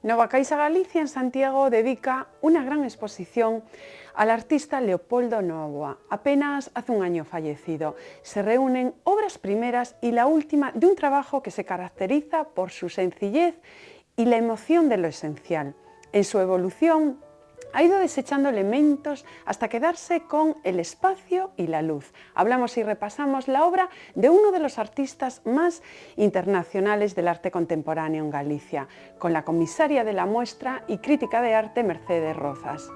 Nova Caixa Galicia en Santiago dedica una gran exposición al artista Leopoldo Nóvoa, apenas hace un año fallecido. Se reúnen obras primeras y la última de un trabajo que se caracteriza por su sencillez y la emoción de lo esencial. En su evolución ha ido desechando elementos hasta quedarse con el espacio y la luz. Hablamos y repasamos la obra de uno de los artistas más internacionales del arte contemporáneo en Galicia, con la comisaria de la muestra y crítica de arte Mercedes Rozas.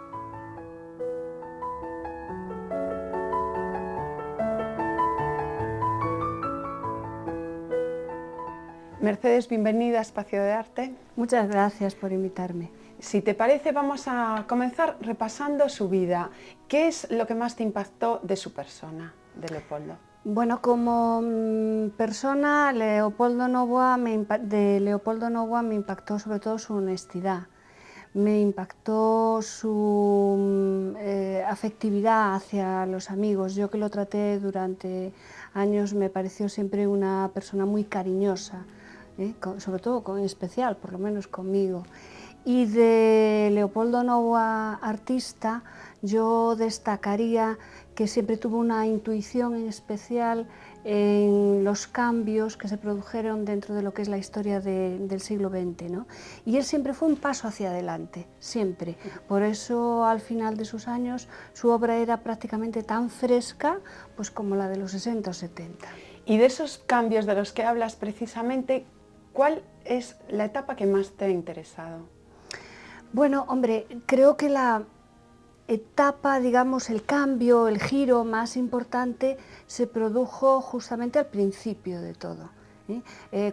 Mercedes, bienvenida a Espacio de Arte. Muchas gracias por invitarme. Si te parece, vamos a comenzar repasando su vida. ¿Qué es lo que más te impactó de su persona, de Leopoldo? Bueno, como persona, Leopoldo Nóvoa me impactó sobre todo su honestidad. Me impactó su afectividad hacia los amigos. Yo que lo traté durante años me pareció siempre una persona muy cariñosa, sobre todo en especial, por lo menos conmigo. Y de Leopoldo Nóvoa, artista, yo destacaría que siempre tuvo una intuición en especial en los cambios que se produjeron dentro de lo que es la historia del siglo XX, ¿no? Y él siempre fue un paso hacia adelante, siempre. Por eso, al final de sus años, su obra era prácticamente tan fresca pues, como la de los 60 o 70. Y de esos cambios de los que hablas precisamente, ¿cuál es la etapa que más te ha interesado? Bueno, hombre, creo que la etapa, digamos, el cambio, el giro más importante se produjo justamente al principio de todo.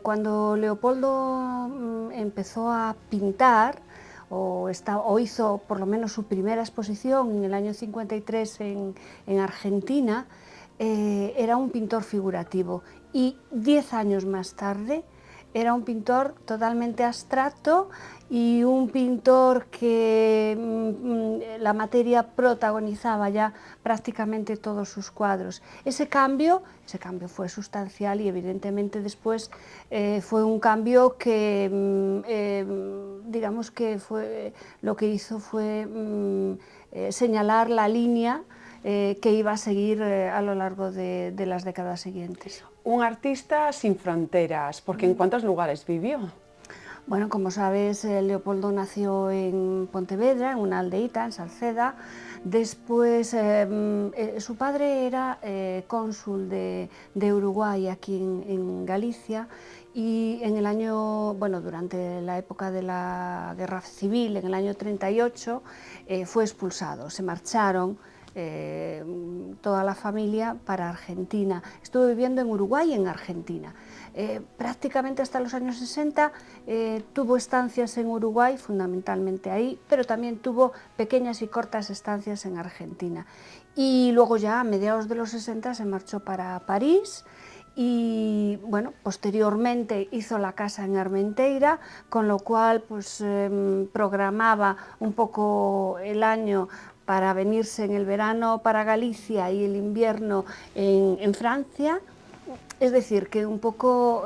Cuando Leopoldo empezó a pintar, o hizo por lo menos su primera exposición en el año 53 en Argentina, era un pintor figurativo, y 10 años más tarde era un pintor totalmente abstracto y un pintor que la materia protagonizaba ya prácticamente todos sus cuadros. Ese cambio fue sustancial y evidentemente después fue un cambio que, digamos que lo que hizo fue señalar la línea que iba a seguir a lo largo de las décadas siguientes. Un artista sin fronteras, porque ¿en cuántos lugares vivió? Bueno, como sabes, Leopoldo nació en Pontevedra, en una aldeíta, en Salceda. Después, su padre era cónsul de Uruguay aquí en Galicia, y en el año, bueno, durante la época de la Guerra Civil, en el año 38, fue expulsado. Se marcharon toda la familia para Argentina. Estuvo viviendo en Uruguay y en Argentina. Prácticamente hasta los años 60 tuvo estancias en Uruguay, fundamentalmente ahí, pero también tuvo pequeñas y cortas estancias en Argentina. Y luego ya a mediados de los 60 se marchó para París y bueno, posteriormente hizo la casa en Armenteira, con lo cual pues programaba un poco el año para venirse en el verano para Galicia y el invierno en Francia. Es decir, que un poco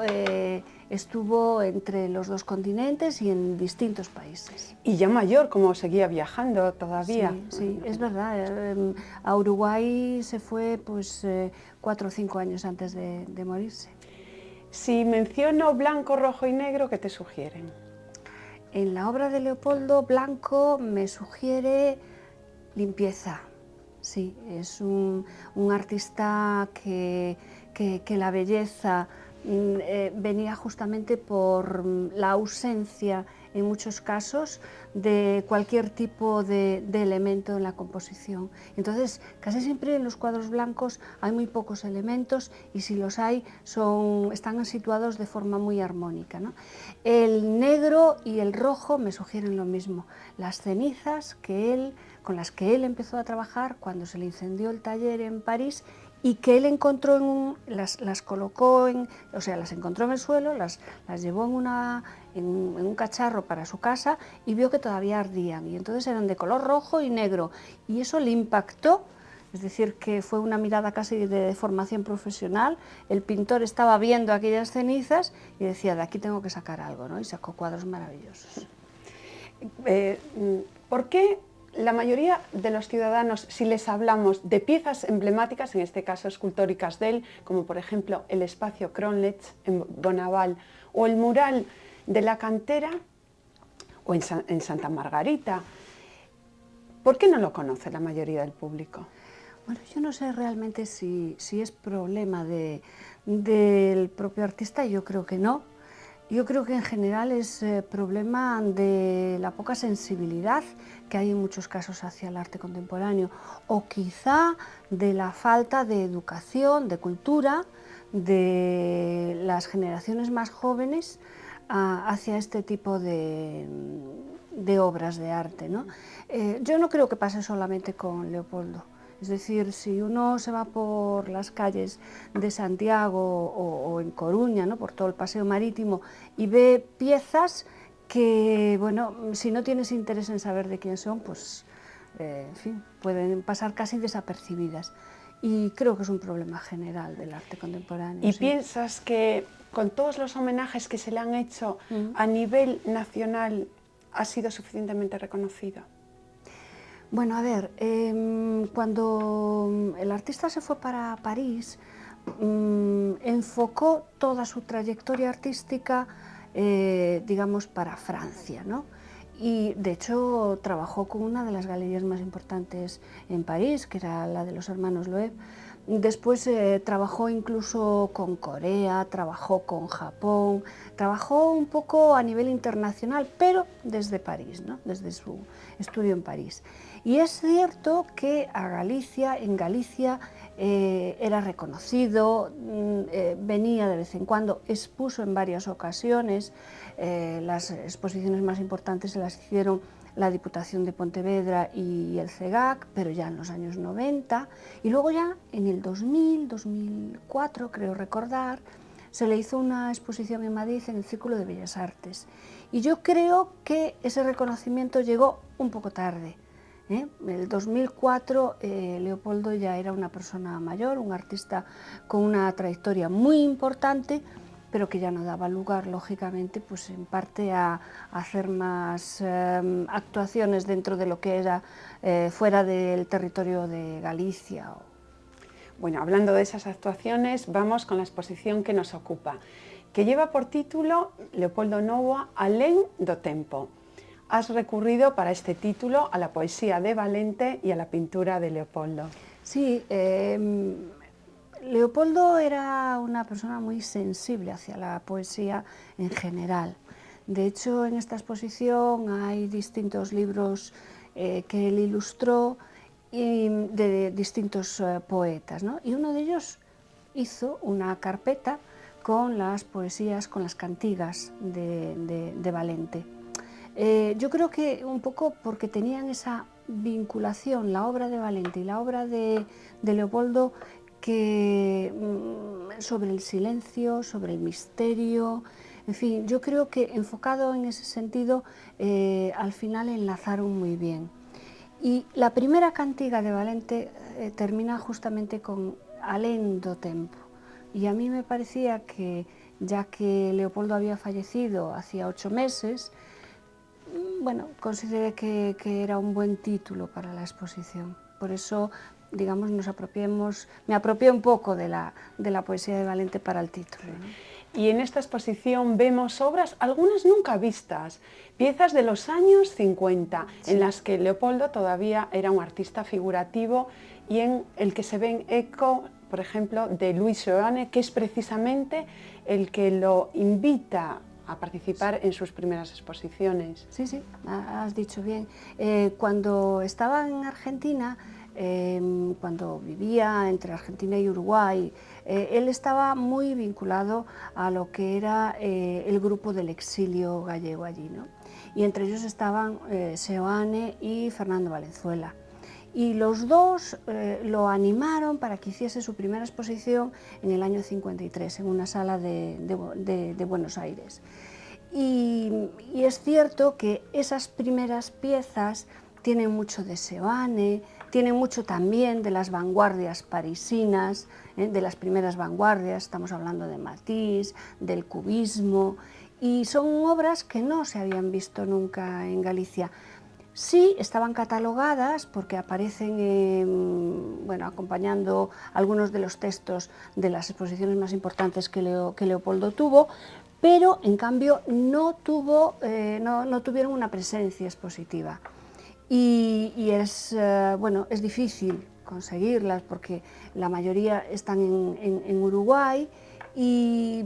estuvo entre los dos continentes y en distintos países. Y ya mayor, como seguía viajando todavía. Sí, es verdad. A Uruguay se fue pues 4 o 5 años antes de morirse. Si menciono blanco, rojo y negro, ¿qué te sugieren? En la obra de Leopoldo, blanco me sugiere limpieza. Sí, es un artista que la belleza venía justamente por la ausencia, en muchos casos, de cualquier tipo de elemento en la composición. Entonces, casi siempre en los cuadros blancos hay muy pocos elementos, y si los hay, están situados de forma muy armónica, ¿no? El negro y el rojo me sugieren lo mismo, las cenizas con las que él empezó a trabajar cuando se le incendió el taller en París, y que él encontró las colocó las encontró en el suelo, las llevó en un cacharro para su casa, y vio que todavía ardían, y entonces eran de color rojo y negro, y eso le impactó. Es decir, que fue una mirada casi de formación profesional. El pintor estaba viendo aquellas cenizas y decía, de aquí tengo que sacar algo, ¿no? Y sacó cuadros maravillosos. ¿Por qué la mayoría de los ciudadanos, si les hablamos de piezas emblemáticas, en este caso escultóricas de él, como por ejemplo el espacio Cronlech en Bonaval o el mural de la cantera o en Santa Margarita, ¿por qué no lo conoce la mayoría del público? Bueno, yo no sé realmente si es problema del propio artista, yo creo que no. Yo creo que en general es problema de la poca sensibilidad que hay en muchos casos hacia el arte contemporáneo, o quizá de la falta de educación, de cultura, de las generaciones más jóvenes hacia este tipo de obras de arte, ¿no? Yo no creo que pase solamente con Leopoldo. Es decir, si uno se va por las calles de Santiago o en Coruña, ¿no?, por todo el paseo marítimo, y ve piezas que, bueno, si no tienes interés en saber de quién son, pues, en fin, pueden pasar casi desapercibidas. Y creo que es un problema general del arte contemporáneo. ¿Y sí. piensas que con todos los homenajes que se le han hecho a nivel nacional ha sido suficientemente reconocido? Bueno, a ver, cuando el artista se fue para París, enfocó toda su trayectoria artística, digamos, para Francia, ¿no? Y de hecho trabajó con una de las galerías más importantes en París, que era la de los hermanos Loeb. Después trabajó incluso con Corea, trabajó con Japón, trabajó un poco a nivel internacional, pero desde París, ¿no?, desde su estudio en París. Y es cierto que en Galicia era reconocido, venía de vez en cuando, expuso en varias ocasiones. Las exposiciones más importantes se las hicieron la Diputación de Pontevedra y el CEGAC, pero ya en los años 90, y luego ya en el 2000, 2004, creo recordar, se le hizo una exposición en Madrid en el Círculo de Bellas Artes. Y yo creo que ese reconocimiento llegó un poco tarde. En el 2004 Leopoldo ya era una persona mayor, un artista con una trayectoria muy importante, pero que ya no daba lugar, lógicamente, pues en parte a hacer más actuaciones dentro de lo que era fuera del territorio de Galicia. Bueno, hablando de esas actuaciones, vamos con la exposición que nos ocupa, que lleva por título Leopoldo Nóvoa, Alén do tempo. Has recurrido para este título a la poesía de Valente y a la pintura de Leopoldo. Sí, Leopoldo era una persona muy sensible hacia la poesía en general. De hecho, en esta exposición hay distintos libros que él ilustró de distintos poetas, ¿no? Y uno de ellos hizo una carpeta con las poesías, con las cantigas de Valente. Yo creo que un poco porque tenían esa vinculación, la obra de Valente y la obra de Leopoldo, que sobre el silencio, sobre el misterio, en fin, yo creo que enfocado en ese sentido, al final enlazaron muy bien. Y la primera cantiga de Valente termina justamente con Alén do tempo. Y a mí me parecía que, ya que Leopoldo había fallecido hacía 8 meses, bueno, consideré que era un buen título para la exposición. Por eso, digamos, me apropié un poco de la poesía de Valente para el título, ¿no? Y en esta exposición vemos obras, algunas nunca vistas, piezas de los años 50, sí, en las que Leopoldo todavía era un artista figurativo y en el que se ven eco, por ejemplo, de Louis Seoane, que es precisamente el que lo invita a participar en sus primeras exposiciones. Sí, sí, has dicho bien. Cuando estaba en Argentina, cuando vivía entre Argentina y Uruguay, él estaba muy vinculado a lo que era el grupo del exilio gallego allí, ¿no? Y entre ellos estaban Seoane y Fernando Valenzuela. Y los dos lo animaron para que hiciese su primera exposición en el año 53, en una sala de Buenos Aires. Y es cierto que esas primeras piezas tienen mucho de Seoane, tienen mucho también de las vanguardias parisinas, de las primeras vanguardias, estamos hablando de Matisse, del cubismo, y son obras que no se habían visto nunca en Galicia. Sí, estaban catalogadas porque aparecen bueno, acompañando algunos de los textos de las exposiciones más importantes que Leopoldo tuvo, pero en cambio no tuvieron una presencia expositiva. Y bueno, es difícil conseguirlas porque la mayoría están en Uruguay, y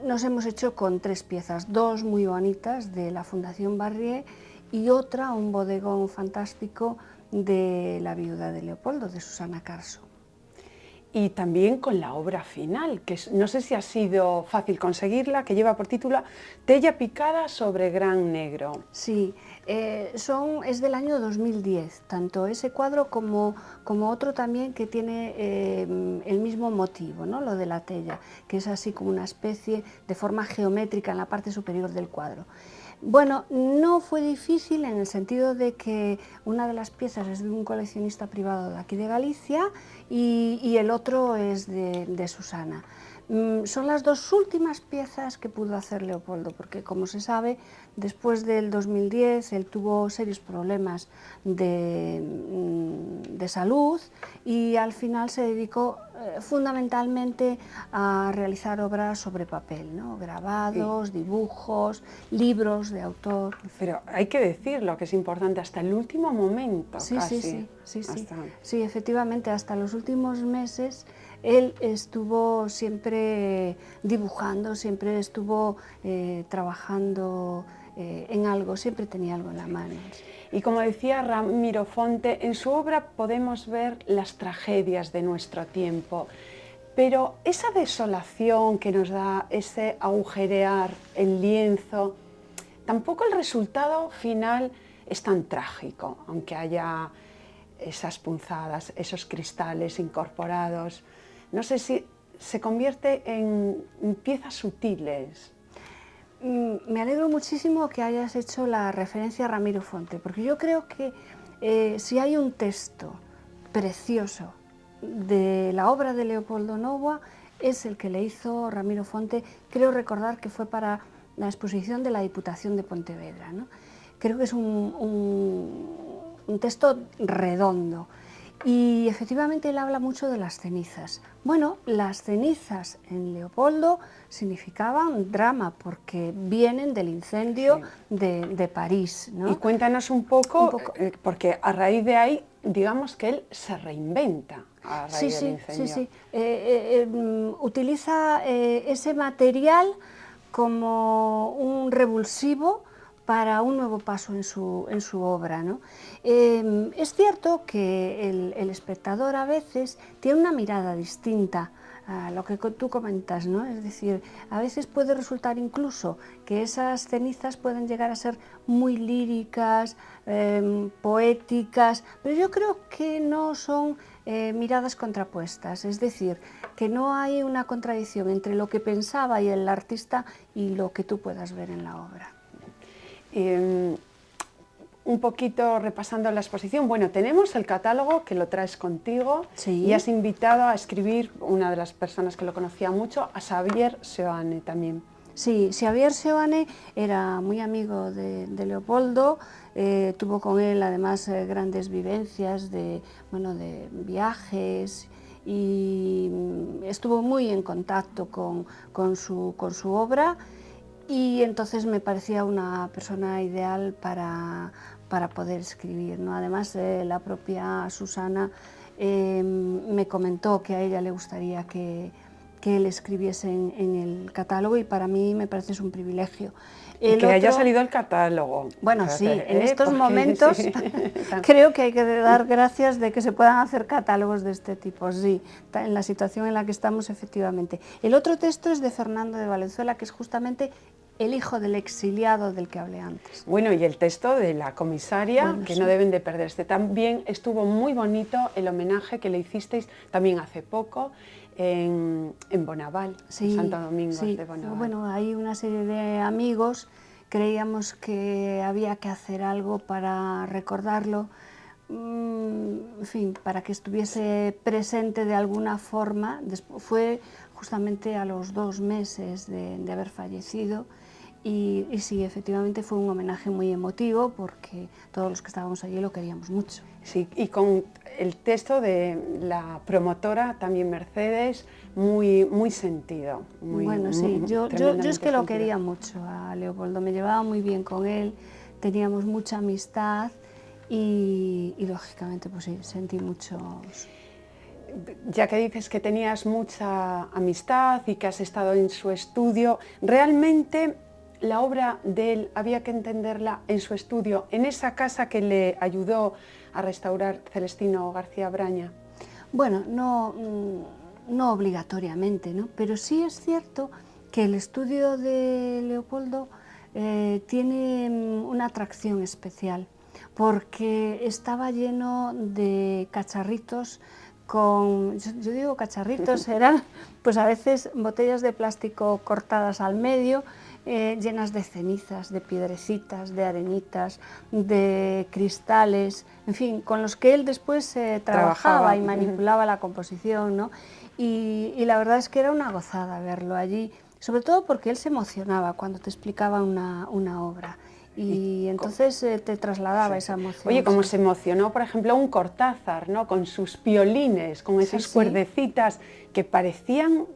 nos hemos hecho con 3 piezas, 2 muy bonitas de la Fundación Barrié y otra, un bodegón fantástico de la viuda de Leopoldo, de Susana Carso. Y también con la obra final, que no sé si ha sido fácil conseguirla, que lleva por título Tella picada sobre gran negro. Sí, es del año 2010, tanto ese cuadro como otro también que tiene el mismo motivo, ¿no? Lo de la tella, que es así como una especie de forma geométrica en la parte superior del cuadro. Bueno, no fue difícil en el sentido de que una de las piezas es de un coleccionista privado de aquí de Galicia y el otro es de Susana. Son las 2 últimas piezas que pudo hacer Leopoldo, porque como se sabe, después del 2010 él tuvo serios problemas de salud y al final se dedicó fundamentalmente a realizar obras sobre papel, ¿no? Grabados, sí, dibujos, libros de autor. Pero hay que decirlo, que es importante, hasta el último momento, sí, casi. Sí, efectivamente, hasta los últimos meses él estuvo siempre dibujando, siempre estuvo trabajando en algo, siempre tenía algo en la mano. Y como decía Ramiro Fonte, en su obra podemos ver las tragedias de nuestro tiempo, pero esa desolación que nos da ese agujerear el lienzo, tampoco el resultado final es tan trágico, aunque haya esas punzadas, esos cristales incorporados. No sé si se convierte en piezas sutiles. Me alegro muchísimo que hayas hecho la referencia a Ramiro Fonte, porque yo creo que si hay un texto precioso de la obra de Leopoldo Novoa, es el que le hizo Ramiro Fonte. Creo recordar que fue para la exposición de la Diputación de Pontevedra, ¿no? Creo que es un texto redondo. Y efectivamente él habla mucho de las cenizas. Bueno, las cenizas en Leopoldo significaban drama porque vienen del incendio de París, ¿no? Y cuéntanos un poco, porque a raíz de ahí, digamos que él se reinventa a raíz del incendio. Sí. Utiliza ese material como un revulsivo para un nuevo paso en su obra, ¿no? Es cierto que el espectador a veces tiene una mirada distinta a lo que tú comentas, ¿no? Es decir, a veces puede resultar incluso que esas cenizas pueden llegar a ser muy líricas, poéticas, pero yo creo que no son miradas contrapuestas, es decir, que no hay una contradicción entre lo que pensaba y el artista y lo que tú puedas ver en la obra. Un poquito repasando la exposición, bueno, tenemos el catálogo que lo traes contigo, sí, y has invitado a escribir, una de las personas que lo conocía mucho, a Xavier Seoane también. Sí, Xavier Seoane era muy amigo de Leopoldo, tuvo con él además grandes vivencias de viajes y estuvo muy en contacto con su obra. Y entonces me parecía una persona ideal para poder escribir, ¿no? Además, la propia Susana me comentó que a ella le gustaría que él escribiese en el catálogo, y para mí me parece es un privilegio. Y que haya salido el catálogo. Bueno, fíjate, sí, en estos momentos sí. Creo que hay que dar gracias de que se puedan hacer catálogos de este tipo, sí, en la situación en la que estamos, efectivamente. El otro texto es de Fernando de Valenzuela, que es justamente el hijo del exiliado del que hablé antes. Bueno, y el texto de la comisaria, bueno, que sí, no deben de perderse. También estuvo muy bonito el homenaje que le hicisteis también hace poco en Bonaval, sí, en Santo Domingo, sí, de Bonaval. Bueno, hay una serie de amigos, creíamos que había que hacer algo para recordarlo, en fin, para que estuviese presente de alguna forma. Fue justamente a los 2 meses de haber fallecido, Y sí, efectivamente fue un homenaje muy emotivo porque todos los que estábamos allí lo queríamos mucho. Sí, y con el texto de la promotora, también Mercedes, muy sentido. Bueno, sí, yo es que lo quería mucho a Leopoldo, me llevaba muy bien con él, teníamos mucha amistad y lógicamente pues sí, sentí muchos... Ya que dices que tenías mucha amistad y que has estado en su estudio, realmente la obra de él había que entenderla en su estudio, en esa casa que le ayudó a restaurar Celestino García Braña. Bueno, no obligatoriamente, ¿no? Pero sí es cierto que el estudio de Leopoldo tiene una atracción especial, porque estaba lleno de cacharritos yo digo cacharritos, eran pues a veces botellas de plástico cortadas al medio, llenas de cenizas, de piedrecitas, de arenitas, de cristales, en fin, con los que él después trabajaba y manipulaba la composición, ¿no? Y la verdad es que era una gozada verlo allí, sobre todo porque él se emocionaba cuando te explicaba una obra. Y entonces te trasladaba esa emoción. Oye, como se emocionó, por ejemplo, un Cortázar, ¿no? Con sus violines, con esas cuerdecitas que parecían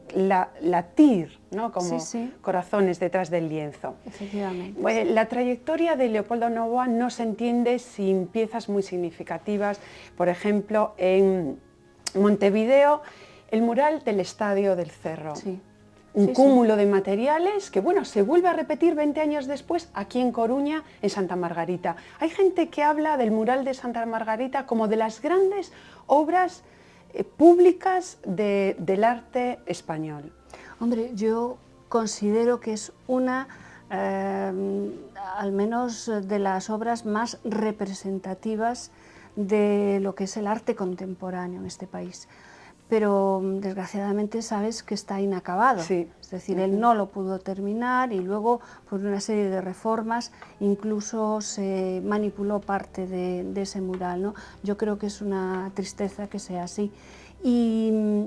latir, ¿no? Como corazones detrás del lienzo. Efectivamente. Pues, la trayectoria de Leopoldo Novoa no se entiende sin piezas muy significativas. Por ejemplo, en Montevideo, el mural del Estadio del Cerro. Sí. Un cúmulo de materiales que, bueno, se vuelve a repetir 20 años después aquí en Coruña, en Santa Margarita. Hay gente que habla del mural de Santa Margarita como de las grandes obras públicas del arte español. Hombre, yo considero que es una, al menos de las obras más representativas de lo que es el arte contemporáneo en este país. Pero desgraciadamente sabes que está inacabado, es decir, él no lo pudo terminar y luego por una serie de reformas incluso se manipuló parte de ese mural, ¿no? Yo creo que es una tristeza que sea así. Y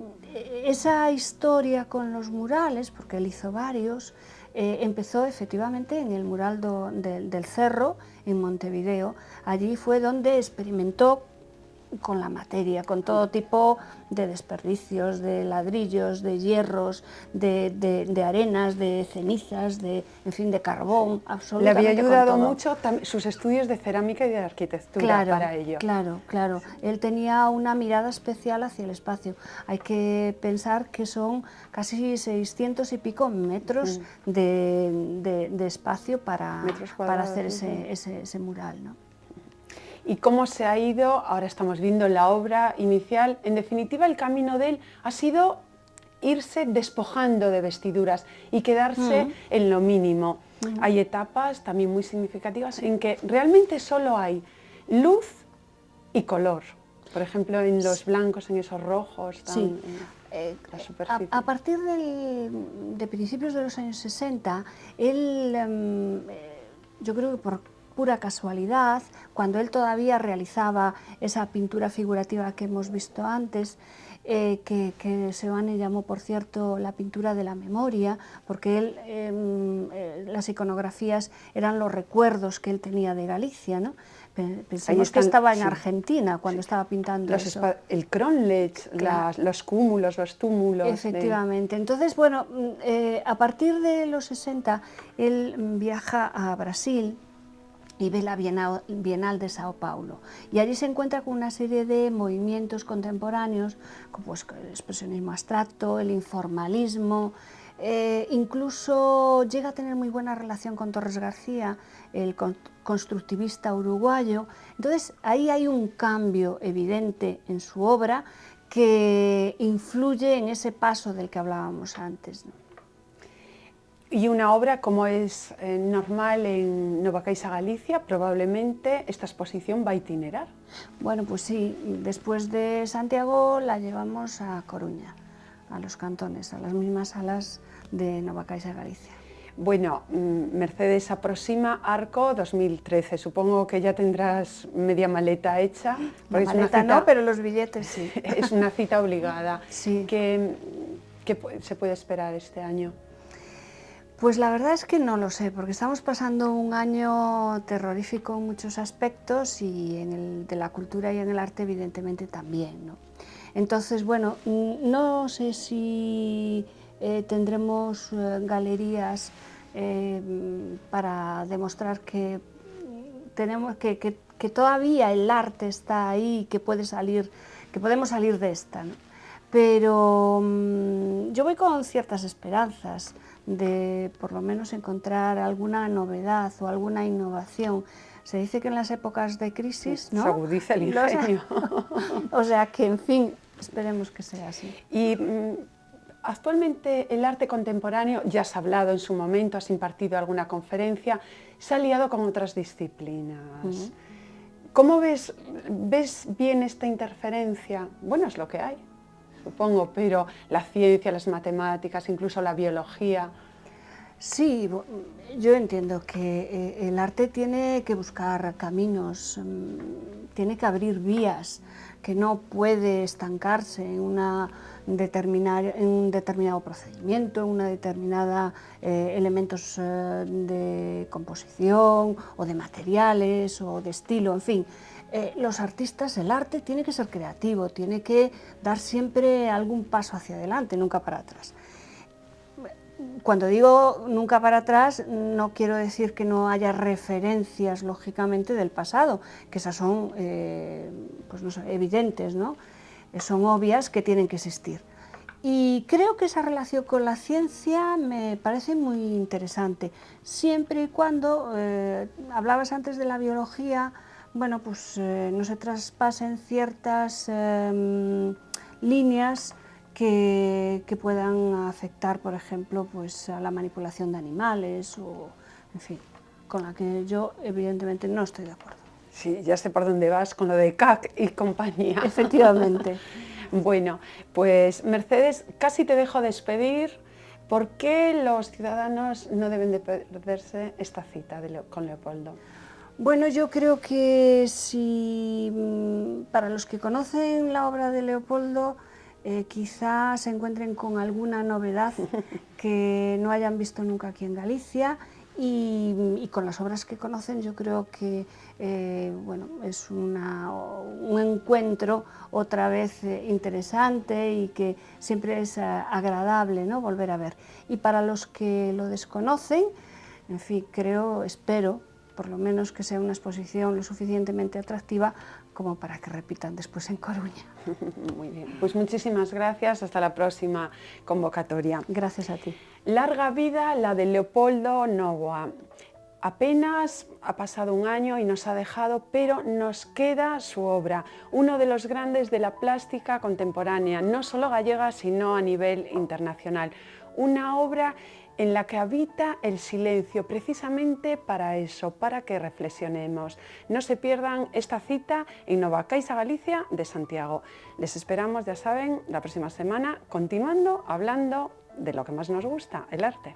esa historia con los murales, porque él hizo varios, empezó efectivamente en el mural del Cerro, en Montevideo. Allí fue donde experimentó con la materia, con todo tipo de desperdicios, de ladrillos, de hierros, de arenas, de cenizas, en fin, de carbón, absolutamente. Le había ayudado mucho sus estudios de cerámica y de arquitectura para ello. Claro. Él tenía una mirada especial hacia el espacio. Hay que pensar que son casi 600 y pico metros de espacio para hacer ese mural, ¿no? Y cómo se ha ido, ahora estamos viendo la obra inicial, en definitiva el camino de él ha sido irse despojando de vestiduras y quedarse en lo mínimo. Hay etapas también muy significativas en que realmente solo hay luz y color, por ejemplo en los blancos, en esos rojos, la superficie. A partir de principios de los años 60, él, yo creo que por pura casualidad, cuando él todavía realizaba esa pintura figurativa que hemos visto antes, que Seoane llamó, por cierto, la pintura de la memoria, porque él, las iconografías eran los recuerdos que él tenía de Galicia, ¿no? Pensamos que estaba en Argentina cuando estaba pintando eso. El Kronlech, los cúmulos, los túmulos. Efectivamente. Entonces, bueno, a partir de los 60, él viaja a Brasil y ve la Bienal de Sao Paulo. Y allí se encuentra con una serie de movimientos contemporáneos, como pues, el expresionismo abstracto, el informalismo, incluso llega a tener muy buena relación con Torres García, el constructivista uruguayo. Entonces ahí hay un cambio evidente en su obra que influye en ese paso del que hablábamos antes, ¿no? Y una obra, como es normal en Nova Caixa Galicia, probablemente esta exposición va a itinerar. Bueno, pues sí, después de Santiago la llevamos a Coruña, a los cantones, a las mismas salas de Nova Caixa Galicia. Bueno, Mercedes aproxima Arco 2013, supongo que ya tendrás media maleta hecha. La maleta no, pero los billetes sí. Es una cita obligada. Sí. ¿Qué se puede esperar este año? Pues la verdad es que no lo sé, porque estamos pasando un año terrorífico en muchos aspectos y en el de la cultura y en el arte evidentemente también, ¿no? Entonces, bueno, no sé si tendremos galerías para demostrar que tenemos que todavía el arte está ahí, que puede salir, que podemos salir de esta, ¿no? Pero yo voy con ciertas esperanzas de por lo menos encontrar alguna novedad o alguna innovación. Se dice que en las épocas de crisis, ¿no?, se agudiza el ingenio. O sea que, en fin, esperemos que sea así. Y actualmente el arte contemporáneo, ya has hablado en su momento, has impartido alguna conferencia, se ha liado con otras disciplinas. ¿Cómo ves bien esta interferencia? Bueno, es lo que hay, supongo, pero la ciencia, las matemáticas, incluso la biología. Sí, yo entiendo que el arte tiene que buscar caminos, tiene que abrir vías, que no puede estancarse en un determinado procedimiento, en una determinada elementos de composición o de materiales o de estilo, en fin. Los artistas, el arte tiene que ser creativo, tiene que dar siempre algún paso hacia adelante, nunca para atrás. Cuando digo nunca para atrás, no quiero decir que no haya referencias, lógicamente, del pasado, que esas son pues no sé, evidentes, ¿no? Son obvias, que tienen que existir. Y creo que esa relación con la ciencia me parece muy interesante, siempre y cuando, hablabas antes de la biología, bueno, pues no se traspasen ciertas líneas que puedan afectar, por ejemplo, pues a la manipulación de animales o, en fin, con la que yo evidentemente no estoy de acuerdo. Sí, ya sé por dónde vas con lo de CAC y compañía. Efectivamente. Bueno, pues Mercedes, casi te dejo despedir. ¿Por qué los ciudadanos no deben de perderse esta cita con Leopoldo? Bueno, yo creo que si para los que conocen la obra de Leopoldo, quizás se encuentren con alguna novedad que no hayan visto nunca aquí en Galicia y con las obras que conocen yo creo que bueno, es un encuentro otra vez interesante y que siempre es agradable, ¿no?, volver a ver. Y para los que lo desconocen, en fin, espero por lo menos que sea una exposición lo suficientemente atractiva como para que repitan después en Coruña. Muy bien, pues muchísimas gracias, hasta la próxima convocatoria. Gracias a ti. Larga vida la de Leopoldo Novoa. Apenas ha pasado un año y nos ha dejado, pero nos queda su obra, uno de los grandes de la plástica contemporánea, no solo gallega, sino a nivel internacional. Una obra en la que habita el silencio, precisamente para eso, para que reflexionemos. No se pierdan esta cita en Nova Caixa Galicia de Santiago. Les esperamos, ya saben, la próxima semana, continuando hablando de lo que más nos gusta, el arte.